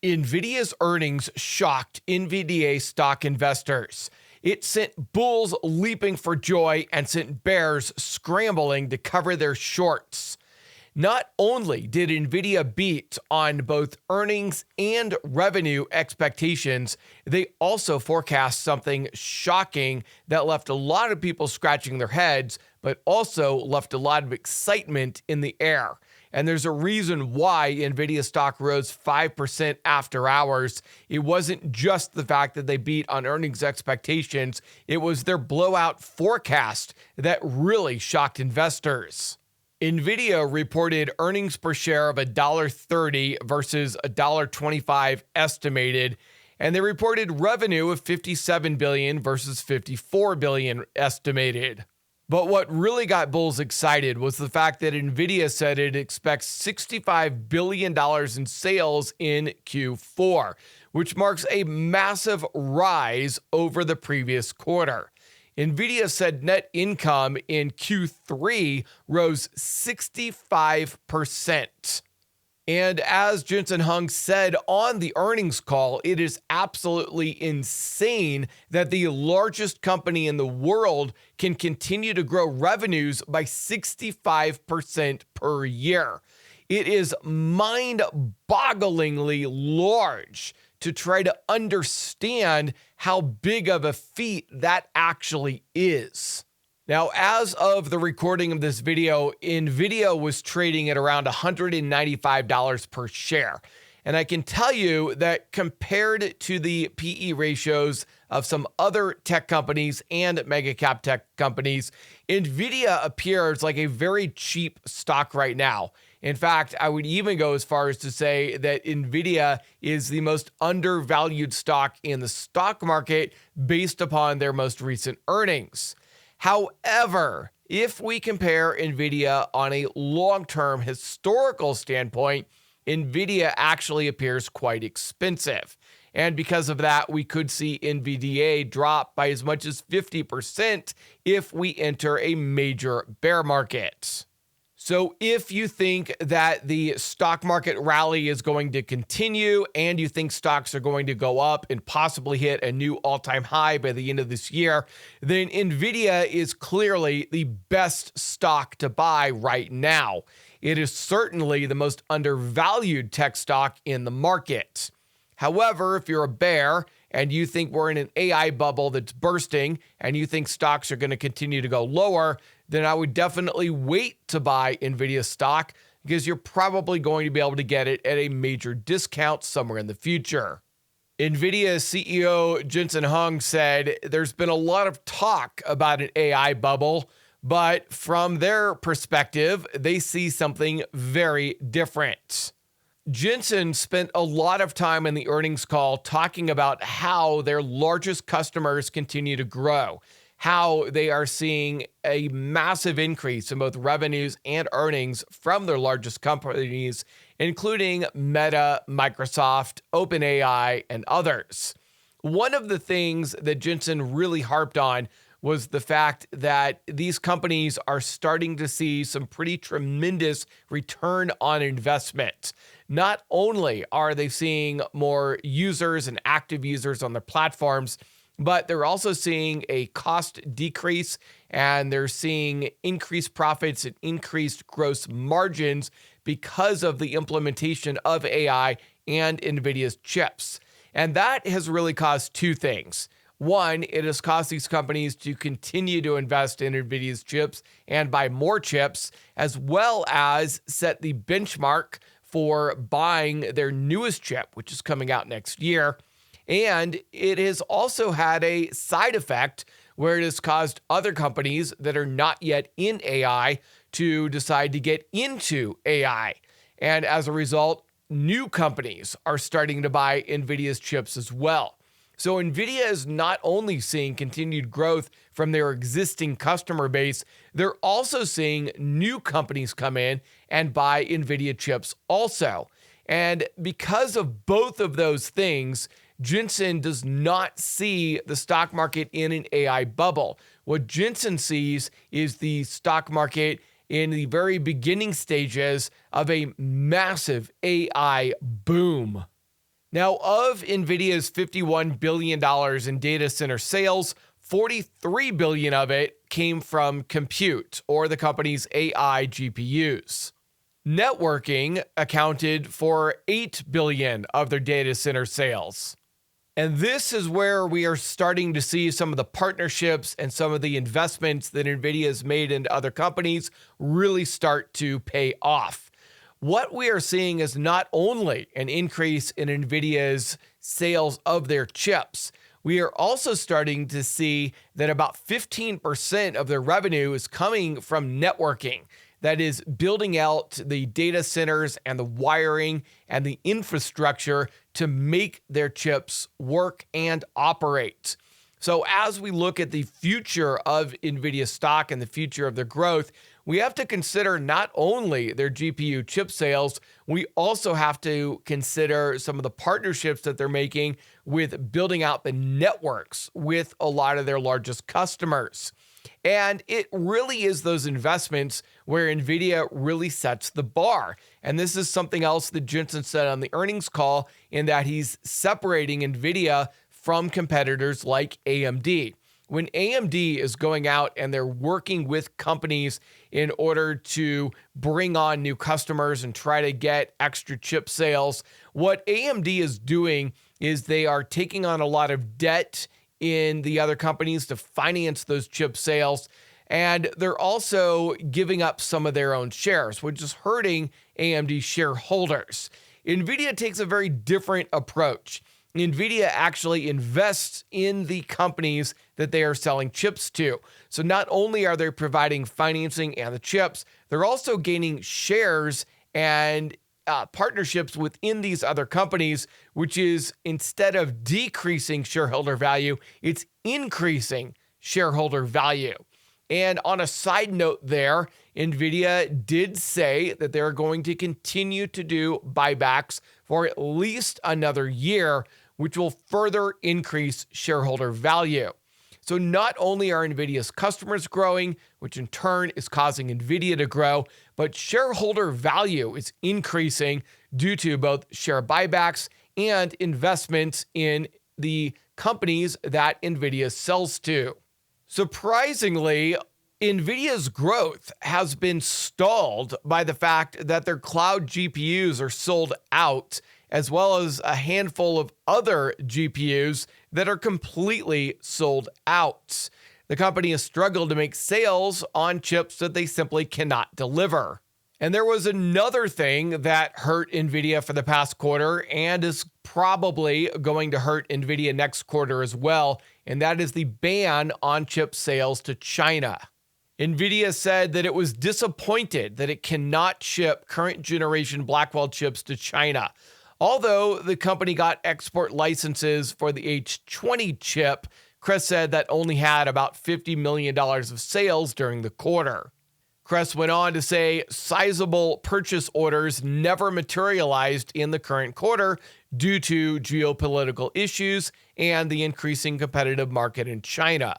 Nvidia's earnings shocked NVDA stock investors. It sent bulls leaping for joy and sent bears scrambling to cover their shorts. Not only did Nvidia beat on both earnings and revenue expectations, they also forecast something shocking that left a lot of people scratching their heads, but also left a lot of excitement in the air. And there's a reason why Nvidia stock rose 5% after hours. It wasn't just the fact that they beat on earnings expectations, it was their blowout forecast that really shocked investors. Nvidia reported earnings per share of $1.30 versus $1.25 estimated, and they reported revenue of $57 billion versus $54 billion estimated. But what really got bulls excited was the fact that Nvidia said it expects $65 billion in sales in Q4, which marks a massive rise over the previous quarter. Nvidia said net income in Q3 rose 65%. And as Jensen Huang said on the earnings call, it is absolutely insane that the largest company in the world can continue to grow revenues by 65% per year. It is mind-bogglingly large to try to understand how big of a feat that actually is. Now, as of the recording of this video, Nvidia was trading at around $195 per share. And I can tell you that compared to the PE ratios of some other tech companies and mega cap tech companies, Nvidia appears like a very cheap stock right now. In fact, I would even go as far as to say that Nvidia is the most undervalued stock in the stock market based upon their most recent earnings. However, if we compare Nvidia on a long-term historical standpoint, Nvidia actually appears quite expensive. And because of that, we could see NVDA drop by as much as 50% if we enter a major bear market. So if you think that the stock market rally is going to continue and you think stocks are going to go up and possibly hit a new all-time high by the end of this year, then Nvidia is clearly the best stock to buy right now. It is certainly the most undervalued tech stock in the market. However, if you're a bear and you think we're in an AI bubble that's bursting and you think stocks are going to continue to go lower, then I would definitely wait to buy Nvidia stock because you're probably going to be able to get it at a major discount somewhere in the future. Nvidia CEO Jensen Huang said there's been a lot of talk about an AI bubble, but from their perspective, they see something very different. Jensen spent a lot of time in the earnings call talking about how their largest customers continue to grow, how they are seeing a massive increase in both revenues and earnings from their largest companies, including Meta, Microsoft, OpenAI, and others. One of the things that Jensen really harped on was the fact that these companies are starting to see some pretty tremendous return on investment. Not only are they seeing more users and active users on their platforms, but they're also seeing a cost decrease and they're seeing increased profits and increased gross margins because of the implementation of AI and NVIDIA's chips. And that has really caused two things. One, it has caused these companies to continue to invest in NVIDIA's chips and buy more chips, as well as set the benchmark for buying their newest chip, which is coming out next year. And it has also had a side effect where it has caused other companies that are not yet in AI to decide to get into AI. And as a result, new companies are starting to buy NVIDIA's chips as well. So NVIDIA is not only seeing continued growth from their existing customer base, they're also seeing new companies come in and buy NVIDIA chips also. And because of both of those things, Jensen does not see the stock market in an AI bubble. What Jensen sees is the stock market in the very beginning stages of a massive AI boom. Now, of Nvidia's $51 billion in data center sales, $43 billion of it came from compute, or the company's AI GPUs. Networking accounted for $8 billion of their data center sales. And this is where we are starting to see some of the partnerships and some of the investments that NVIDIA has made into other companies really start to pay off. What we are seeing is not only an increase in NVIDIA's sales of their chips, we are also starting to see that about 15% of their revenue is coming from networking. That is building out the data centers and the wiring and the infrastructure to make their chips work and operate. So as we look at the future of NVIDIA stock and the future of their growth, we have to consider not only their GPU chip sales, we also have to consider some of the partnerships that they're making with building out the networks with a lot of their largest customers. And it really is those investments where NVIDIA really sets the bar. And this is something else that Jensen said on the earnings call, in that he's separating NVIDIA from competitors like AMD. When AMD is going out and they're working with companies in order to bring on new customers and try to get extra chip sales, what AMD is doing is they are taking on a lot of debt in the other companies to finance those chip sales. And they're also giving up some of their own shares, which is hurting AMD shareholders. NVIDIA takes a very different approach. NVIDIA actually invests in the companies that they are selling chips to. So not only are they providing financing and the chips, they're also gaining shares and partnerships within these other companies, which is, instead of decreasing shareholder value, it's increasing shareholder value. And on a side note there, NVIDIA did say that they're going to continue to do buybacks for at least another year, which will further increase shareholder value. So not only are NVIDIA's customers growing, which in turn is causing NVIDIA to grow, but shareholder value is increasing due to both share buybacks and investments in the companies that NVIDIA sells to. Surprisingly, NVIDIA's growth has been stalled by the fact that their cloud GPUs are sold out, as well as a handful of other GPUs that are completely sold out. The company has struggled to make sales on chips that they simply cannot deliver. And there was another thing that hurt NVIDIA for the past quarter and is probably going to hurt NVIDIA next quarter as well, and that is the ban on chip sales to China. NVIDIA said that it was disappointed that it cannot ship current generation Blackwell chips to China. Although the company got export licenses for the H20 chip, Chris said that only had about $50 million of sales during the quarter. Chris went on to say sizable purchase orders never materialized in the current quarter due to geopolitical issues and the increasing competitive market in China.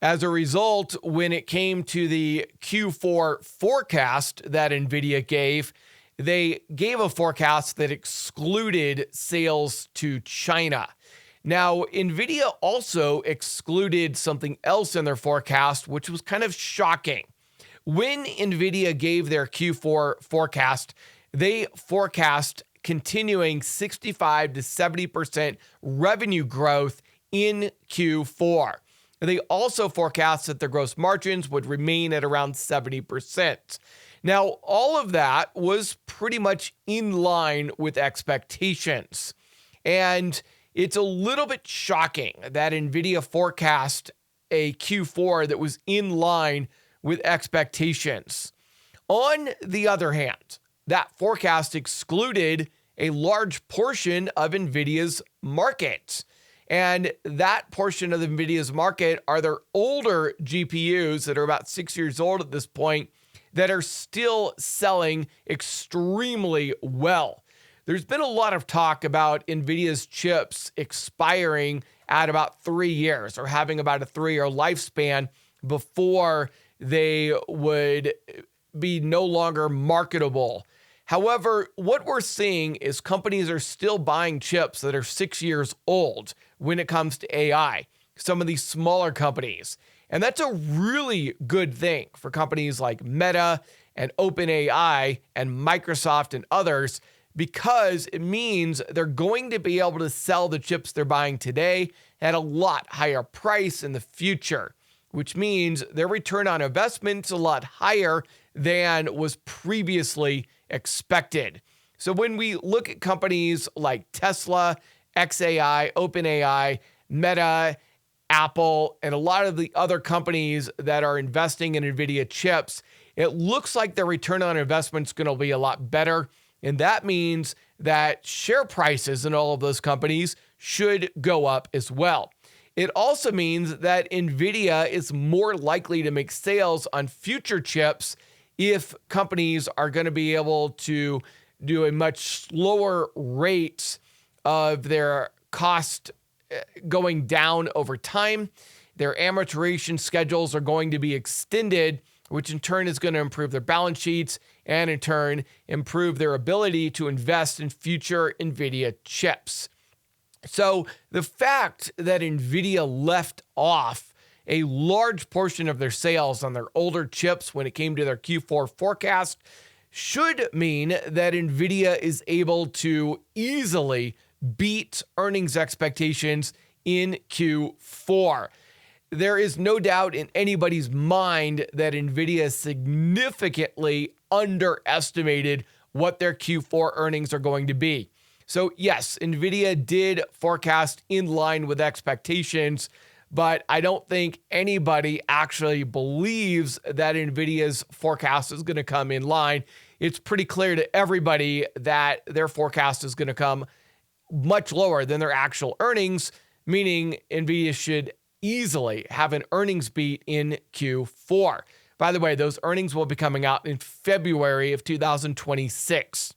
As a result, when it came to the Q4 forecast that NVIDIA gave, they gave a forecast that excluded sales to China. Now, NVIDIA also excluded something else in their forecast, which was kind of shocking. When NVIDIA gave their Q4 forecast, they forecast continuing 65 to 70% revenue growth in Q4. They also forecast that their gross margins would remain at around 70%. Now, all of that was pretty much in line with expectations. And it's a little bit shocking that NVIDIA forecast a Q4 that was in line with expectations. On the other hand, that forecast excluded a large portion of NVIDIA's market. And that portion of NVIDIA's market are their older GPUs that are about 6 years old at this point that are still selling extremely well. There's been a lot of talk about NVIDIA's chips expiring at about 3 years, or having about a 3-year lifespan before they would be no longer marketable. However, what we're seeing is companies are still buying chips that are 6 years old when it comes to AI, some of these smaller companies. And that's a really good thing for companies like Meta and OpenAI and Microsoft and others, because it means they're going to be able to sell the chips they're buying today at a lot higher price in the future, which means their return on investment is a lot higher than was previously expected. So when we look at companies like Tesla, XAI, OpenAI, Meta, Apple, and a lot of the other companies that are investing in NVIDIA chips, it looks like their return on investment is going to be a lot better. And that means that share prices in all of those companies should go up as well. It also means that NVIDIA is more likely to make sales on future chips if companies are going to be able to do a much slower rate of their cost going down over time. Their amortization schedules are going to be extended, which in turn is going to improve their balance sheets and in turn improve their ability to invest in future NVIDIA chips. So the fact that NVIDIA left off a large portion of their sales on their older chips when it came to their Q4 forecast should mean that NVIDIA is able to easily beat earnings expectations in Q4. There is no doubt in anybody's mind that NVIDIA significantly underestimated what their Q4 earnings are going to be. So yes, NVIDIA did forecast in line with expectations, but I don't think anybody actually believes that NVIDIA's forecast is going to come in line. It's pretty clear to everybody that their forecast is going to come much lower than their actual earnings, meaning NVIDIA should easily have an earnings beat in Q4. By the way, those earnings will be coming out in February of 2026.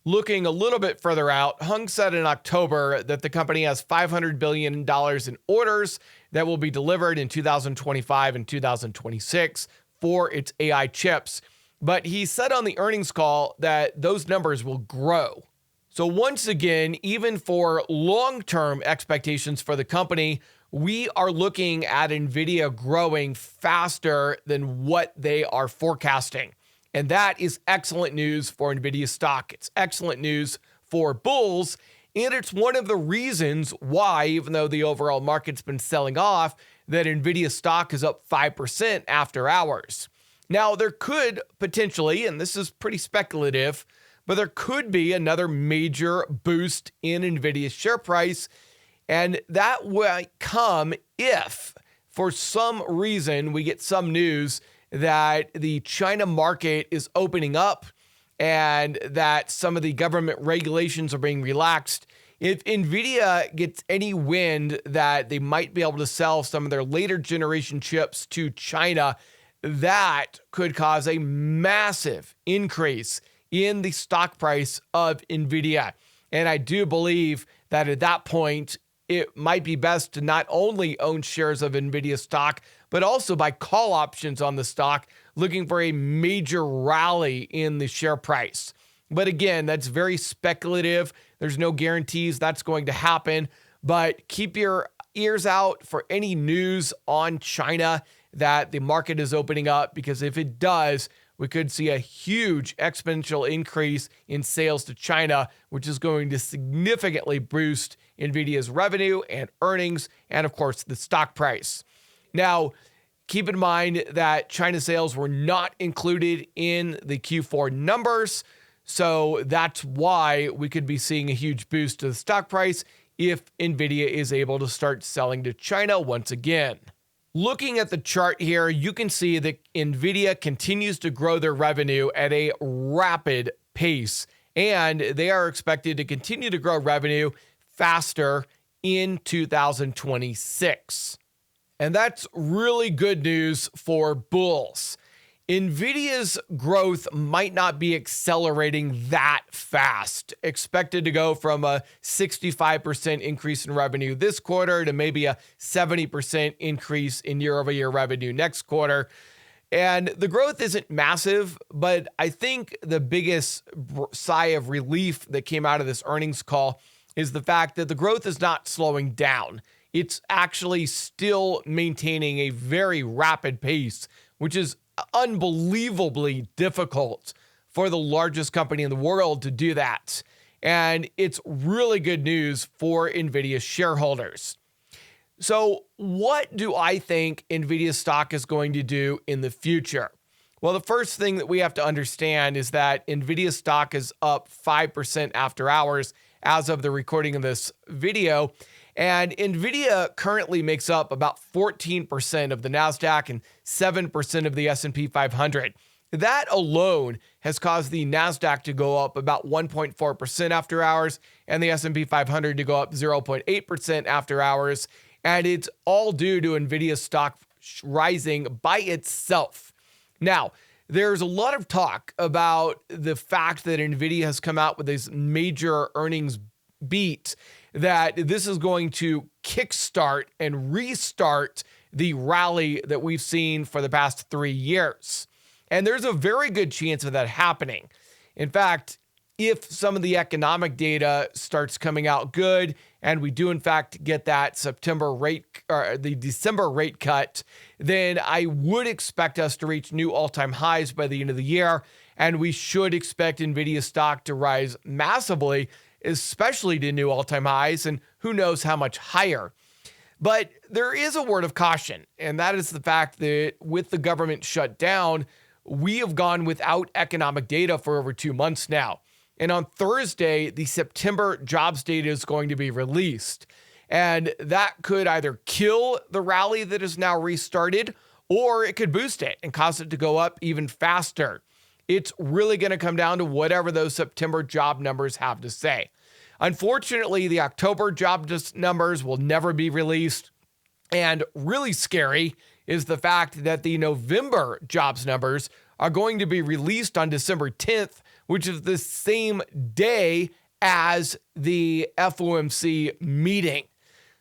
Looking a little bit further out, Hung said in October that the company has $500 billion in orders that will be delivered in 2025 and 2026 for its AI chips. But he said on the earnings call that those numbers will grow. So once again, even for long-term expectations for the company, we are looking at NVIDIA growing faster than what they are forecasting. And that is excellent news for NVIDIA stock. It's excellent news for bulls. And it's one of the reasons why, even though the overall market's been selling off, that NVIDIA stock is up 5% after hours. Now, there could potentially, and this is pretty speculative, but there could be another major boost in NVIDIA's share price. And that will come if, for some reason, we get some news that the China market is opening up and that some of the government regulations are being relaxed. If NVIDIA gets any wind that they might be able to sell some of their later generation chips to China, that could cause a massive increase in the stock price of NVIDIA. And I do believe that at that point, it might be best to not only own shares of NVIDIA stock, but also buy call options on the stock, looking for a major rally in the share price. But again, that's very speculative. There's no guarantees that's going to happen, but keep your ears out for any news on China that the market is opening up, because if it does, we could see a huge exponential increase in sales to China, which is going to significantly boost NVIDIA's revenue and earnings, and of course, the stock price. Now, keep in mind that China sales were not included in the Q4 numbers, so that's why we could be seeing a huge boost to the stock price if NVIDIA is able to start selling to China once again. Looking at the chart here, you can see that NVIDIA continues to grow their revenue at a rapid pace, and they are expected to continue to grow revenue faster in 2026. And that's really good news for bulls. NVIDIA's growth might not be accelerating that fast, expected to go from a 65% increase in revenue this quarter to maybe a 70% increase in year-over-year revenue next quarter. And the growth isn't massive, but I think the biggest sigh of relief that came out of this earnings call is the fact that the growth is not slowing down. It's actually still maintaining a very rapid pace, which is unbelievably difficult for the largest company in the world to do that. And it's really good news for NVIDIA shareholders. So what do I think NVIDIA stock is going to do in the future? Well, the first thing that we have to understand is that NVIDIA stock is up 5% after hours as of the recording of this video. And NVIDIA currently makes up about 14% of the NASDAQ and 7% of the S&P 500. That alone has caused the NASDAQ to go up about 1.4% after hours and the S&P 500 to go up 0.8% after hours. And it's all due to NVIDIA stock rising by itself. Now, there's a lot of talk about the fact that NVIDIA has come out with this major earnings beat, that this is going to kickstart and restart the rally that we've seen for the past 3 years. And there's a very good chance of that happening. In fact, if some of the economic data starts coming out good, and we do in fact get that September rate or the December rate cut, then I would expect us to reach new all-time highs by the end of the year. And we should expect NVIDIA stock to rise massively, especially to new all-time highs, and who knows how much higher. But there is a word of caution, and that is the fact that with the government shut down, we have gone without economic data for over 2 months now. And on Thursday, the September jobs data is going to be released. And that could either kill the rally that is now restarted, or it could boost it and cause it to go up even faster. It's really going to come down to whatever those September job numbers have to say. Unfortunately, the October job numbers will never be released. And really scary is the fact that the November jobs numbers are going to be released on December 10th, which is the same day as the FOMC meeting.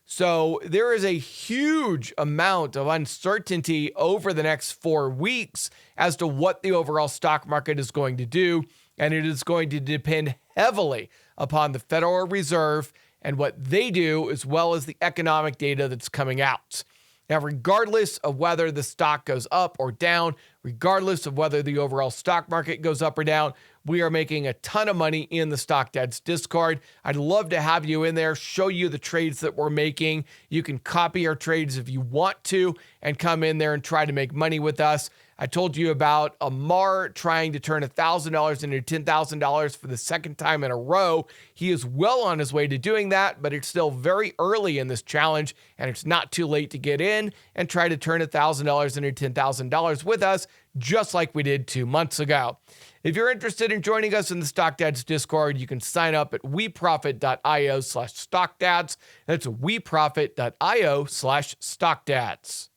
So there is a huge amount of uncertainty over the next 4 weeks as to what the overall stock market is going to do. And it is going to depend heavily upon the Federal Reserve and what they do, as well as the economic data that's coming out. Now, regardless of whether the stock goes up or down, regardless of whether the overall stock market goes up or down, we are making a ton of money in the Stock Dads Discord. I'd love to have you in there, show you the trades that we're making. You can copy our trades if you want to and come in there and try to make money with us. I told you about Amar trying to turn $1,000 into $10,000 for the second time in a row. He is well on his way to doing that, but it's still very early in this challenge, and it's not too late to get in and try to turn $1,000 into $10,000 with us, just like we did 2 months ago. If you're interested in joining us in the Stock Dads Discord, you can sign up at weprofit.io/stockdads. That's weprofit.io/stockdads.